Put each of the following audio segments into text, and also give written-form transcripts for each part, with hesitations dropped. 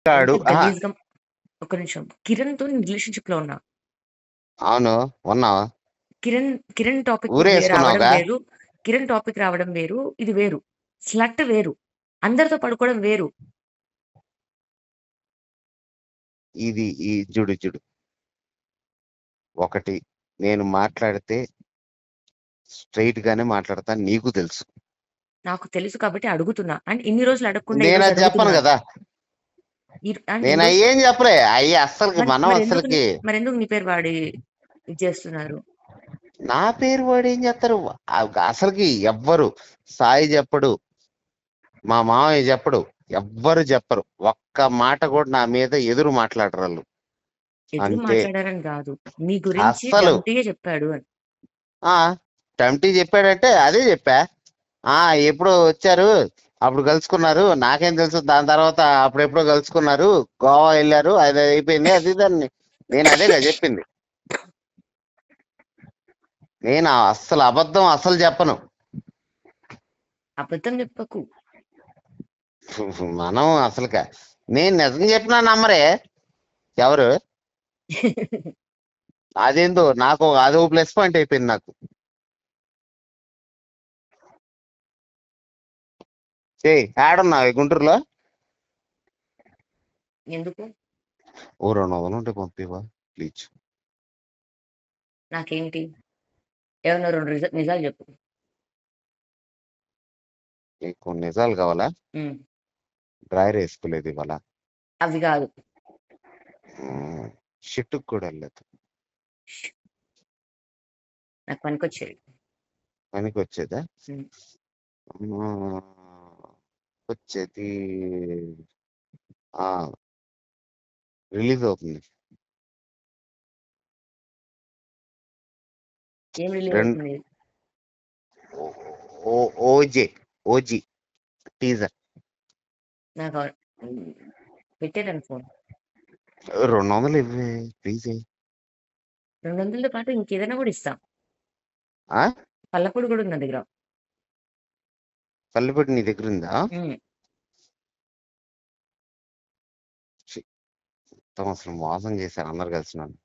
ఎంత కాడు గలీజ్‌గా ఒక్క నిమిషం. కిరణ్‌తో నేను రిలేషన్‌షిప్‌లో ఉన్నా. అవును ఉన్నావా? కిరణ్ టాపిక్ రావడం ఊరేసుకున్నావుగా. వేరు. కిరణ్ టాపిక్ రావడం వేరు. ఇది వేరు. స్లట్ వేరు. అందరితో పడుకోవడం వేరు. ఇది ఈ జుడు జుడు ఒకటి నేను మాట్లాడితే స్ట్రైట్ గానే మాట్లాడతా, నీకు తెలుసు. నాకు తెలుసు కాబట్టి అడుగుతున్నా. అండ్ ఇన్ని రోజులు అడగకుండా నేను ఈరోజు అది చెప్పను అడుగుతున్నాను. కదా. అండ్ నేను ఈరోజు అయ్యేం చెప్పలే, అయ్యి అస్సలకి మనం అస్సలకి. మరెందుకు నీ పేరు వాడి ఇది చేస్తున్నారు? నా పేరు వాడు ఏం చేస్తారు? అసలుకి ఎవ్వరు సాయి చెప్పడు, మా మామయ్య చెప్పడు, ఎవ్వరు చెప్పరు. ఒక్క మాట కూడా నా మీద ఎదురు మాట్లాడరు వాళ్ళు. ఎదురు అంతే. మాట్లాడారని కాదు. నీ గురించి అస్సలు డమ్టీగా చెప్పాడు అని. ఆ టంటీ చెప్పాడంటే అదే చెప్పా. ఎప్పుడో వచ్చారు, అప్పుడు కలుసుకున్నారు, నాకేం తెలుసు దాని తర్వాత, అప్పుడెప్పుడో కలుసుకున్నారు, గోవా వెళ్ళారు, అది అయిపోయింది, అది దాన్ని నేను అదేగా చెప్పింది. నేను అస్సలు అబద్ధం అస్సలు చెప్పను. అబద్ధం చెప్పకు. మనం అసలుగా నేను నిజం చెప్పినా నమ్మరే ఎవరు. అదేందో నాకు అదో ప్లస్ పాయింట్ అయిపోయింది నాకు. ఆడున్నావు గుంటూరులో? ఎందుకు? ఓ 200 ఉంటే పంపివా ప్లీజ్. నాకేంటి? ఏమన్నా 2 నిజాలు చెప్పు. నీకు నిజాలు కావాలా? డ్రైర్ వేసుకోలేదు ఇవాళ. అవి కాదు. షిట్టుకు కూడా వెళ్ళలేదు. నాకు పనికొచ్చేది. పనికి వచ్చేదా? వచ్చేది రిలీజ్ అవుతుంది. ఏం రిలీజ్ అవుతుంది? OG teaser. నాకు పెట్టేదాన్ని ఫోన్. 200 ఇవ్వే ప్లీజ్. 200తో పాటు ఇంకేదైనా కూడా ఇస్తాం. పల్లపొడి కూడా ఉంది నా దగ్గర. పల్లెపొడి నీ దగ్గర ఉందా? అసలు మోసం చేశారు అందరు కలిసి నన్ను.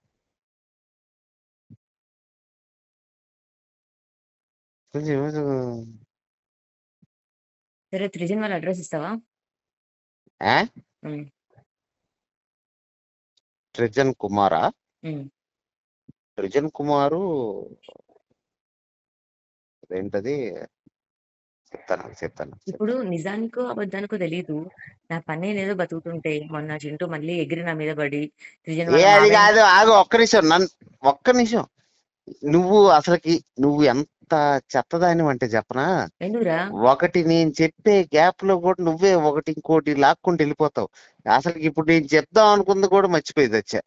సరే, త్రిజన్ వాళ్ళ అడ్రస్ ఇస్తావా? ట్రిజన్ కుమారా? ట్రిజన్ కుమారు ఏంటది? చెప్తాను. ఇప్పుడు నిజానికో అబద్ధానికో తెలీదు. నా పని ఏదో బతుకుతుంటే మొన్న చింటూ మళ్ళీ ఎగిరి నా మీద పడి అది కాదు, ఆగు ఒక్క నిమిషం, ఒక్క నిమిషం. నువ్వు అసలుకి నువ్వు ఎంత చెత్తదాని అంటే చెప్పనా? ఎందుకురా? ఒకటి నేను చెప్పే గ్యాప్ లో కూడా నువ్వే ఒకటి ఇంకోటి లాక్కుంటూ వెళ్ళిపోతావు. అసలు ఇప్పుడు నేను చెప్దాం అనుకుంది కూడా మర్చిపోయేది వచ్చా.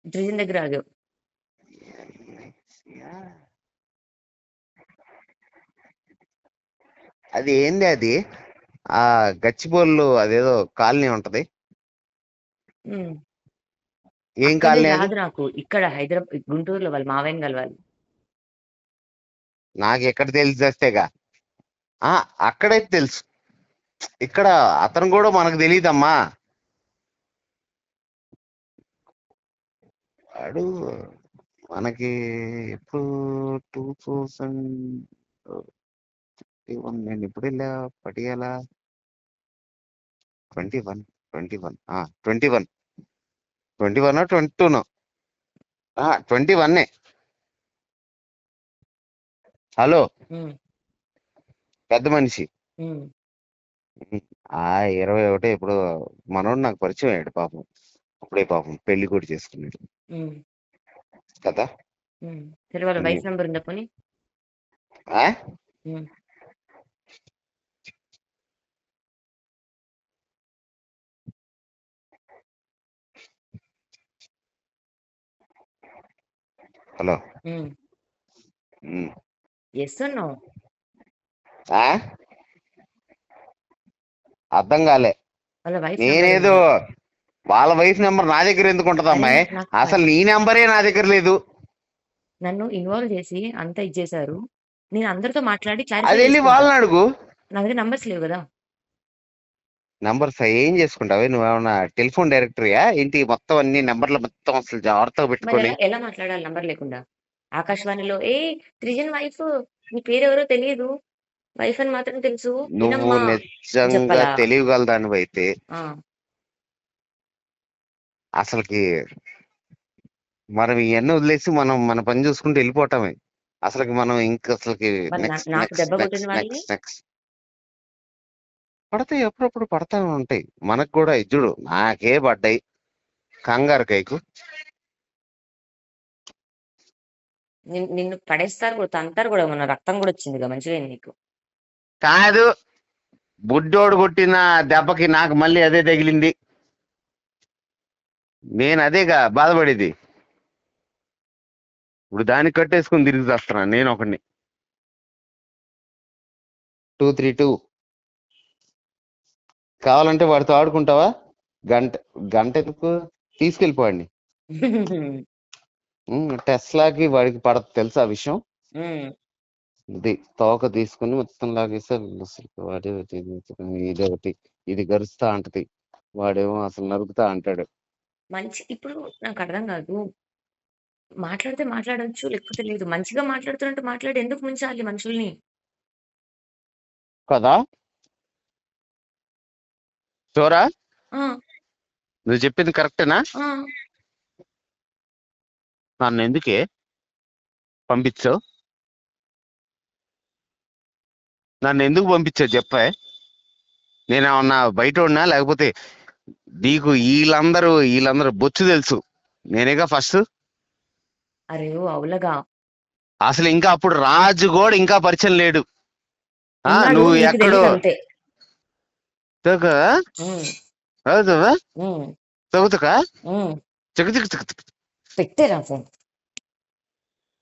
త్రిజన్ దగ్గర ఆగావు. అది ఏంది అది? గచ్చిబోళ్ళు అదేదో కాలనీ ఉంటది. ఏం కాలనీ అది? నాకు ఇక్కడ హైదరాబాద్ గుంటూరులో వాళ్ళు మావయ్యని కలవాలి. నాకు ఎక్కడ తెలిసి వస్తేగా. అక్కడైతే తెలుసు, ఇక్కడ అతను కూడా మనకు తెలియదమ్మా. వాడు మనకి ఎప్పుడు 2021 నేను ఇప్పుడు వెళ్ళా పటియాల. 21 21 22 21. హలో పెద్ద మనిషి. 21 ఇప్పుడు మనోడు నాకు పరిచయం అయ్యాడు పాపం. అప్పుడే పాపం పెళ్లి కూడా చేసుకున్నాడు కదా. వాళ్ళ వైఫ్ నెంబర్ ఉందా పోనీ? హలో. ఎస్ అన్నో? అర్థం కాలే. నేనేదో వాళ్ళ వైఫ్ నెంబర్ నా దగ్గర ఎందుకు ఉంటది అమ్మాయి? అసలు నీ నెంబరే నా దగ్గర లేదు. నన్ను ఇన్వాల్వ్ చేసి అంతా ఇచ్చేసారు. నేను అందరితో మాట్లాడి అది వెళ్ళి వాళ్ళని అడుగు. నా దగ్గర నంబర్స్ లేవు కదా. నంబర్స్ ఏం చేసుకుంటావే? నువ్వేమన్నా టెలిఫోన్ డైరెక్టరీయా ఏంటి? మొత్తం అన్ని నెంబర్లు మొత్తం అసలు జాగ్రత్తగా మరి పెట్టుకొని. ఎలా మాట్లాడాలి నంబర్ లేకుండా? ఆకాశవాణిలో త్రిజన్ వైఫ్ నీ పేరెవరో తెలీదు. వైఫ్ అని మాత్రం తెలుసు. నువ్వు వినమ్మా అని నిజంగా చెప్పాలా? తెలియగలదానివైతే ఆ! అసలుకి మనం ఇవన్నీ వదిలేసి మనం మన పని చూసుకుంటూ వెళ్ళిపోవటమే. అసలుకి మనం ఇంక అసలుకి మరి నెక్స్ట్ నాకు నెక్స్ట్ దెబ్బ కొట్టిన నెక్స్ట్ వాళ్ళని? నెక్స్ట్ నెక్స్ట్ పడతాయి, ఎప్పుడప్పుడు పడతానే ఉంటాయి. మనకు కూడా చూడు, నాకే పడ్డాయి. కంగారు కైకు. నిన్ను పడేస్తారు కూడా, తంతారు కూడా. మొన్న రక్తం కూడా వచ్చిందిగా, మంచిగయింది నీకు. కాదు, బుడ్డోడు కొట్టిన దెబ్బకి నాకు మళ్ళీ అదే తగిలింది. నేను అదేగా బాధపడేది. ఇప్పుడు దాన్ని కట్టేసుకుని తిరిగి చేస్తున్నాను నేను ఒకడిని. 232 కావాలంటే వాడితో ఆడుకుంటావా? గంట గంట ఎందుకు? తీసుకెళ్ళిపోండి. టెస్లాకి వాడికి పడదు తెలుసా ఆ విషయం? హ్మ్. ఇది తోక తీసుకుని మొత్తం లాగేస్తే అసలు వాడే ఇదే ఒకటి, ఇది గరుస్తా అంటది, వాడేమో అసలు నరుకుతా అంటాడు. ఇప్పుడు నాకర్థం కాదు. మాట్లాడితే మాట్లాడొచ్చు, లేకపోతే లేదు. మంచిగా మాట్లాడుతున్నట్టు మాట్లాడి ఎందుకు ముంచాలి మనుషుల్ని? కదా చోరా, ఆ! నువ్వు చెప్పింది కరెక్టేనా? ఆ! నన్ను ఎందుకే పంపించావు? నన్ను ఎందుకు పంపించావు చెప్పే? నేనేమన్నా బయట ఉన్నా? లేకపోతే నీకు వీళ్ళందరూ బొచ్చు తెలుసు, నేనేగా ఫస్ట్. అరే ఓ అవులగా! అసలు ఇంకా అప్పుడు రాజు కూడా ఇంకా పరిచయం లేడు. ఉన్నాడు, నువ్వు నీకు ఎక్కడో తెలీదంతే. చదువుతావా? హ్మ్. చదువుతావా? హ్మ్. చదువుతాకా? హ్మ్. చిక చిక చిక చిక. పెట్టేరా ఫోను.